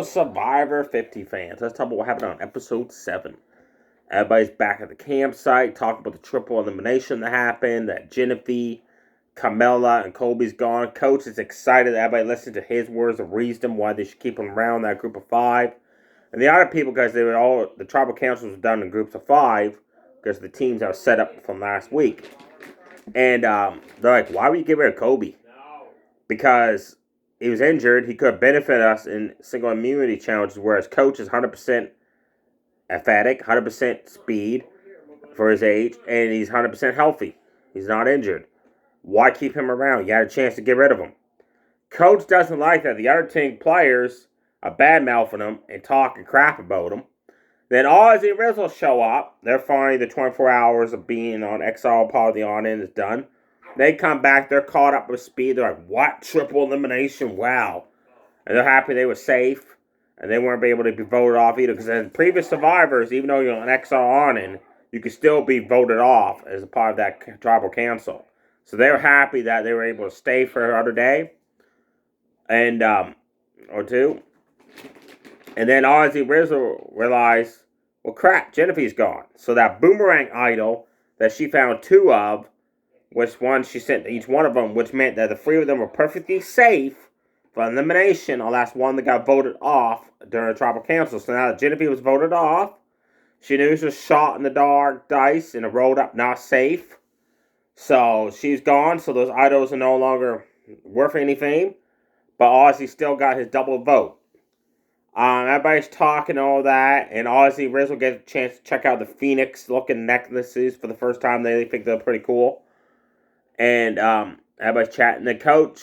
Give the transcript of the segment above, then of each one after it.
Hello, Survivor 50 fans. Let's talk about what happened on episode 7. Everybody's back at the campsite, talking about the triple elimination that happened, that Genevieve, Carmella, and Colby's gone. Coach is excited that everybody listened to his words of wisdom, why they should keep him around that group of 5. And the other people, because they were all, the tribal councils were done in groups of 5, because the teams are set up from last week. And they're like, why would you get rid of Colby? Because he was injured. He could benefit us in single immunity challenges, whereas Coach is 100% athletic, 100% speed for his age, and he's 100% healthy. He's not injured. Why keep him around? You had a chance to get rid of him. Coach doesn't like that the other team players are bad-mouthing him and talking crap about him. Then Ozzy and Rizzo show up. They're finally the 24 hours of being on XR part of the on-in is done. They come back, they're caught up with speed. They're like, what? Triple elimination? Wow. And they're happy they were safe. And they weren't able to be voted off either. Because in previous Survivors, even though you're on XR on-in, you could still be voted off as a part of that tribal council. So they were happy that they were able to stay for another day. And, or two. And then Ozzy Rizzo realized, well, crap, Genevieve's gone. So that boomerang idol that she found 2 of, which one she sent to each one of them, which meant that the 3 of them were perfectly safe for elimination, or that's one that got voted off during the tribal council. So now that Genevieve was voted off, she knew she was shot in the dark dice and it rolled up not safe. So she's gone, so those idols are no longer worth anything. But Ozzy still got his double vote. Everybody's talking all that, and Ozzy Rizzo gets a chance to check out the Phoenix-looking necklaces for the first time. They think they're pretty cool. And everybody's chatting. The coach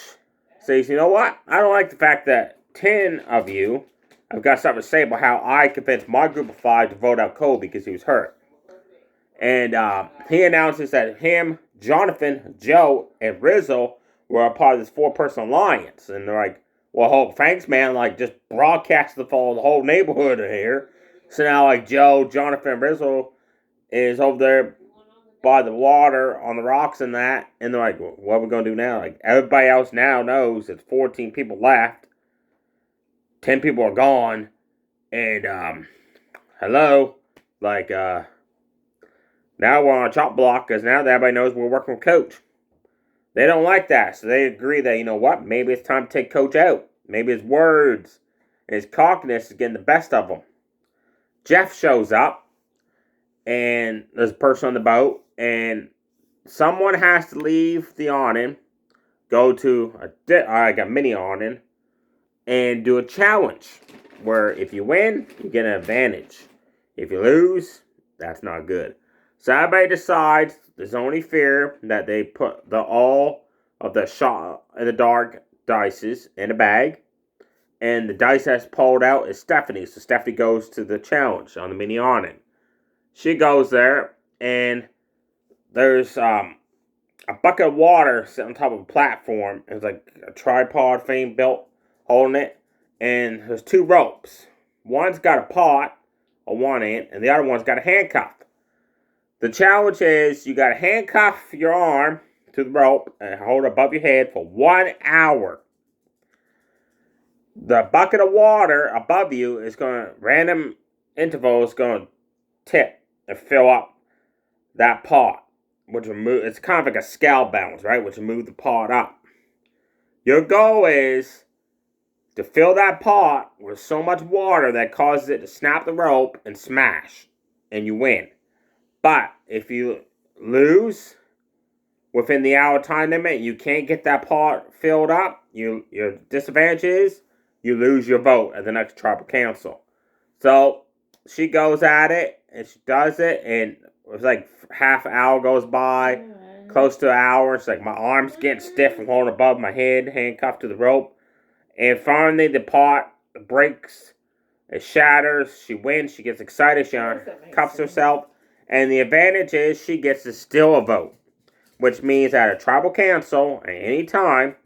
says, you know what? I don't like the fact that 10 of you have got something to say about how I convinced my group of 5 to vote out Colby because he was hurt. And he announces that him, Jonathan, Joe, and Rizzo were a part of this 4-person alliance. And they're like, well, thanks, man. Like, just broadcast the whole neighborhood here. So now, like, Joe, Jonathan, and Rizzo is over there by the water on the rocks and that. And they're like, well, what are we going to do now? Like, everybody else now knows there's 14 people left. 10 people are gone. And, hello. Like, now we're on a chop block because now that everybody knows we're working with Coach. They don't like that, so they agree that, you know what, maybe it's time to take Coach out. Maybe his words and his cockiness is getting the best of him. Jeff shows up, and there's a person on the boat, and someone has to leave the awning, go to a mini awning, and do a challenge, where if you win, you get an advantage. If you lose, that's not good. So everybody decides there's only fair that they put all of the shot in the dark dices in a bag. And the dice that's pulled out is Stephanie. So Stephanie goes to the challenge on the mini awning. She goes there and there's a bucket of water sitting on top of a platform. It's like a tripod thing built holding it. And there's 2 ropes. One's got a pot on one end and the other one's got a handcuff. The challenge is you got to handcuff your arm to the rope and hold it above your head for 1 hour. The bucket of water above you is going to, random intervals, going to tip and fill up that pot, which will move. It's kind of like a scale balance, right? Which will move the pot up. Your goal is to fill that pot with so much water that causes it to snap the rope and smash, and you win. But if you lose within the hour time limit, you can't get that pot filled up. Your disadvantage is you lose your vote at the next tribal council. So she goes at it and she does it, and it's like half an hour goes by, close to an hour. It's like my arm's getting stiff from holding above my head, handcuffed to the rope. And finally, the pot breaks, it shatters. She wins. She gets excited. She cuffs herself. And the advantage is she gets to steal a vote, which means at a tribal council at any time,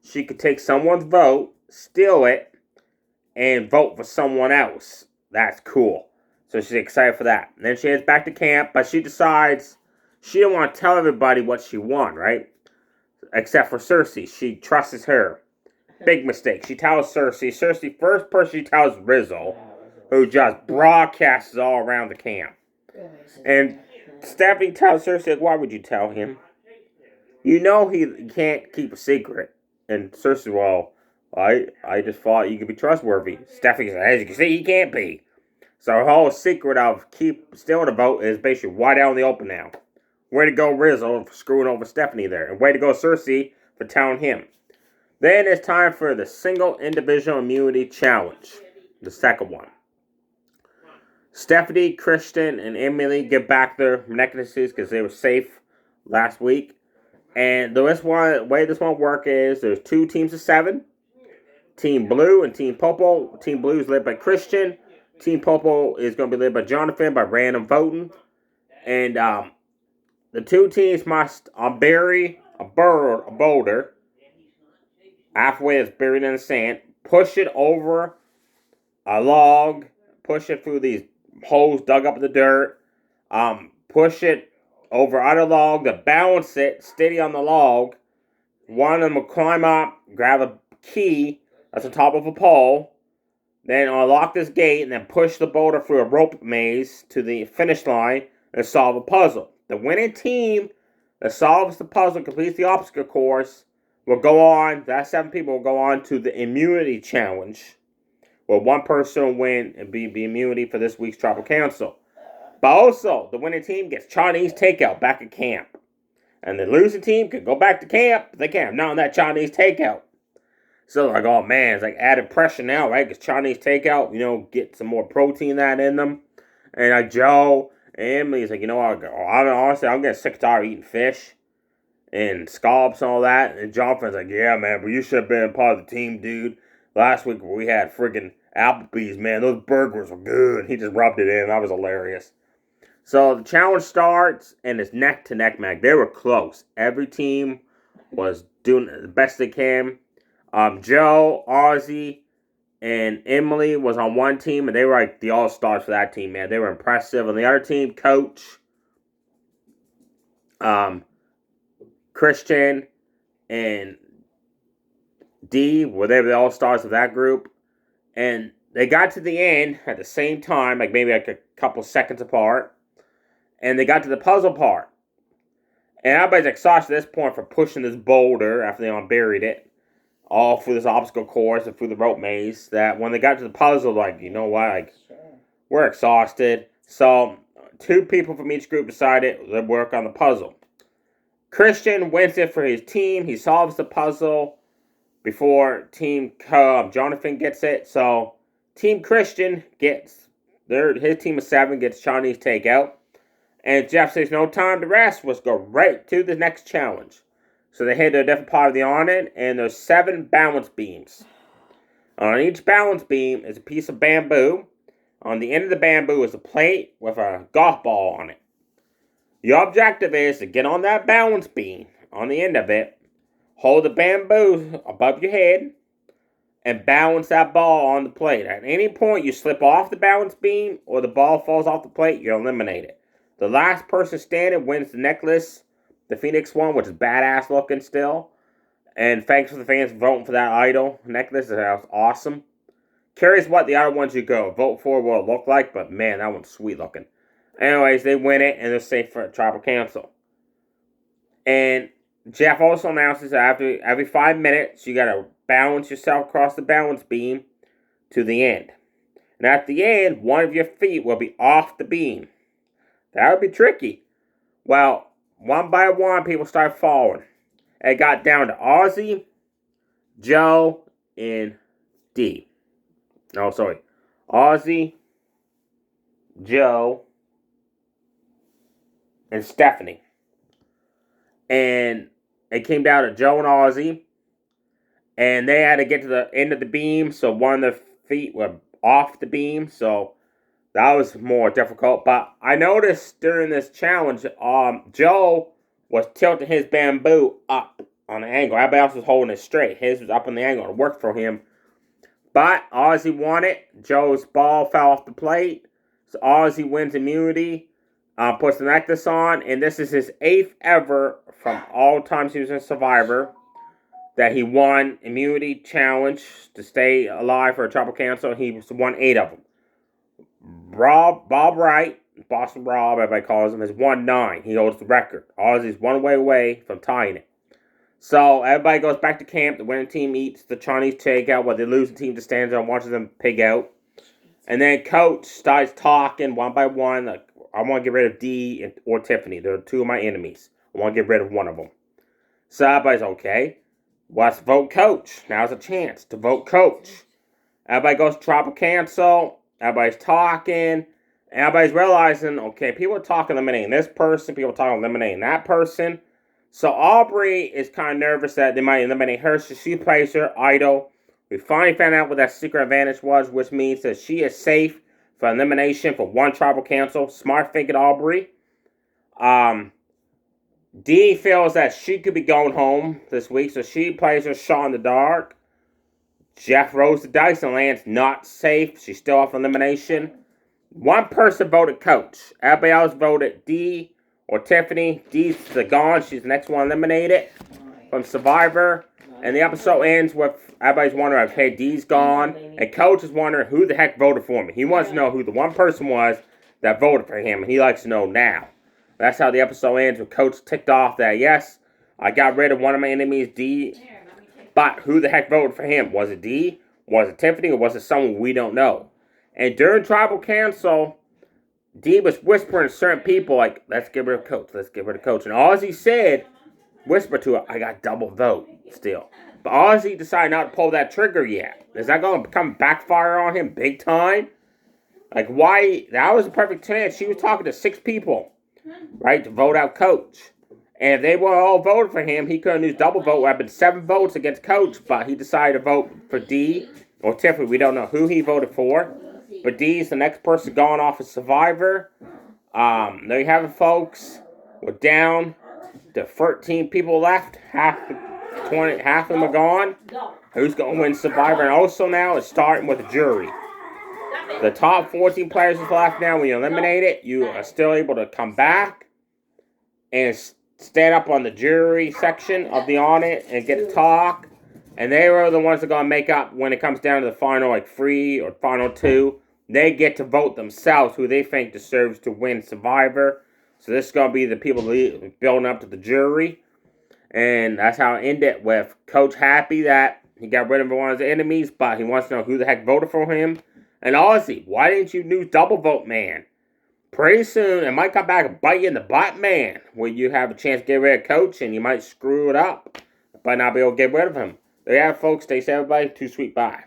she could take someone's vote, steal it, and vote for someone else. That's cool. So she's excited for that. And then she heads back to camp, but she decides she don't want to tell everybody what she won, right? Except for Cersei. She trusts her. Big mistake. She tells Cersei. Cersei, first person she tells Rizzo, who just broadcasts all around the camp. And Stephanie tells Cersei, like, why would you tell him? You know he can't keep a secret. And Cersei, well, I just thought you could be trustworthy. Stephanie says, as you can see, he can't be. So her whole secret of keep stealing the vote is basically wide out in the open now. Way to go, Rizzo, for screwing over Stephanie there. And way to go, Cersei, for telling him. Then it's time for the single individual immunity challenge. The second one. Stephanie, Christian, and Emily get back their necklaces because they were safe last week. And the way this one works is there's 2 teams of 7. Team Blue and Team Purple. Team Blue is led by Christian. Team Purple is going to be led by Jonathan by random voting. And the 2 teams must bury a boulder halfway it's buried in the sand, push it over a log, push it through these holes dug up in the dirt, push it over other log to balance it steady on the log. One of them will climb up, grab a key that's on top of a pole, then unlock this gate, and then push the boulder through a rope maze to the finish line and solve a puzzle. The winning team that solves the puzzle, completes the obstacle course, will go on, that 7 people will go on to the immunity challenge, where one person will win and be immunity for this week's Tribal Council. But also, the winning team gets Chinese takeout back at camp. And the losing team can go back to camp, but they can't have none of that Chinese takeout. So like, oh man, it's like added pressure now, right? Because Chinese takeout, get some more protein that in them. And like Joe and Emily's like, honestly, I'm getting sick and tired of eating fish and scallops and all that. And Jonathan's like, yeah, man, but you should have been part of the team, dude. Last week we had friggin' Applebee's, man. Those burgers were good. He just rubbed it in. That was hilarious. So the challenge starts, and it's neck-to-neck match. They were close. Every team was doing the best they can. Joe, Ozzy, and Emily was on one team, and they were like the all-stars for that team, man. They were impressive. On the other team, Coach, Christian, and D were they the all-stars of that group. And they got to the end at the same time, like maybe like a couple seconds apart. And they got to the puzzle part. And everybody's exhausted at this point for pushing this boulder after they unburied it. All through this obstacle course and through the rope maze. That when they got to the puzzle, like, you know what? Like, we're exhausted. So, 2 people from each group decided to work on the puzzle. Christian wins it for his team. He solves the puzzle before Team Jonathan gets it. So, Team Christian gets his team of 7 gets Chinese takeout. And Jeff says no time to rest. Let's go right to the next challenge. So they hit a different part of the awning, and there's 7 balance beams. On each balance beam is a piece of bamboo. On the end of the bamboo is a plate with a golf ball on it. The objective is to get on that balance beam on the end of it, hold the bamboo above your head, and balance that ball on the plate. At any point you slip off the balance beam or the ball falls off the plate, you're eliminated. The last person standing wins the necklace, the Phoenix one, which is badass looking still. And thanks for the fans voting for that idol necklace. That was awesome. Curious what the other ones you go vote for will it look like, but man, that one's sweet looking. Anyways, they win it, and they're safe for Tribal Council. And Jeff also announces that after every 5 minutes, you gotta balance yourself across the balance beam to the end. And at the end, one of your feet will be off the beam. That would be tricky. Well, one by one, people start falling. It got down to Ozzy, Joe, and D. Oh, sorry. Ozzy, Joe, and Stephanie. And it came down to Joe and Ozzy. And they had to get to the end of the beam, so one of their feet were off the beam. So that was more difficult. But I noticed during this challenge, Joe was tilting his bamboo up on an angle. Everybody else was holding it straight. His was up on the angle. It worked for him. But Ozzy won it. Joe's ball fell off the plate. So Ozzy wins immunity. Puts the necklace on. And this is his 8th ever from all times he was in Survivor that he won immunity challenge to stay alive for a Tribal Council. He won 8 of them. Bob Wright, Boston Rob, everybody calls him, has won 9. He holds the record. Ozzy's one way away from tying it. So everybody goes back to camp. The winning team eats the Chinese takeout, while the losing team just stands there and watches them pig out. And then Coach starts talking one by one. Like, I want to get rid of Dee or Tiffany. They're 2 of my enemies. I want to get rid of one of them. So everybody's okay. Let's vote Coach. Now's a chance to vote Coach. Everybody goes to Tribal Council. Everybody's talking. Everybody's realizing, okay, people are talking eliminating this person. People are talking eliminating that person. So Aubrey is kind of nervous that they might eliminate her. So she plays her idol. We finally found out what that secret advantage was, which means that she is safe for elimination for 1 Tribal Council. Smart thinking, Aubrey. Dee feels that she could be going home this week, so she plays her shot in the dark. Jeff rolls the dice and lands not safe. She's still off elimination. 1 person voted Coach. Everybody else voted Dee or Tiffany. Dee's gone. She's the next one eliminated from Survivor. And the episode ends with everybody's wondering, okay, Dee's gone. And Coach is wondering who the heck voted for me. He wants to know who the 1 person was that voted for him. And he likes to know now. That's how the episode ends, with Coach ticked off that, yes, I got rid of one of my enemies, Dee. But who the heck voted for him? Was it Dee? Was it Tiffany? Or was it someone we don't know? And during Tribal Council, Dee was whispering to certain people, like, let's get rid of Coach. Let's get rid of Coach. And Ozzy said, whispered to her, I got double vote still. But Ozzy decided not to pull that trigger yet. Is that going to come backfire on him big time? Like, why? That was a perfect chance. She was talking to 6 people, right, to vote out Coach. And if they were all voted for him, he couldn't use double vote. It would have been 7 votes against Coach, but he decided to vote for Dee or Tiffany. We don't know who he voted for. But Dee's the next person gone off as Survivor. There you have it, folks. We're down to 13 people left. Half of them are gone. Who's going to win Survivor? And also now it's starting with the jury. The top 14 players is left now. When you eliminate it, you are still able to come back and stand up on the jury section of the audit and get to talk. And they are the ones that are going to make up when it comes down to the final, like 3 or final 2. They get to vote themselves who they think deserves to win Survivor. So this is going to be the people building up to the jury. And that's how it ended, with Coach happy that he got rid of one of his enemies, but he wants to know who the heck voted for him. And Ozzy, why didn't you use double vote, man? Pretty soon, it might come back and bite you in the butt, man, where you have a chance to get rid of Coach and you might screw it up, but not be able to get rid of him. There you have it, folks. Stay safe, everybody. Too sweet. Bye.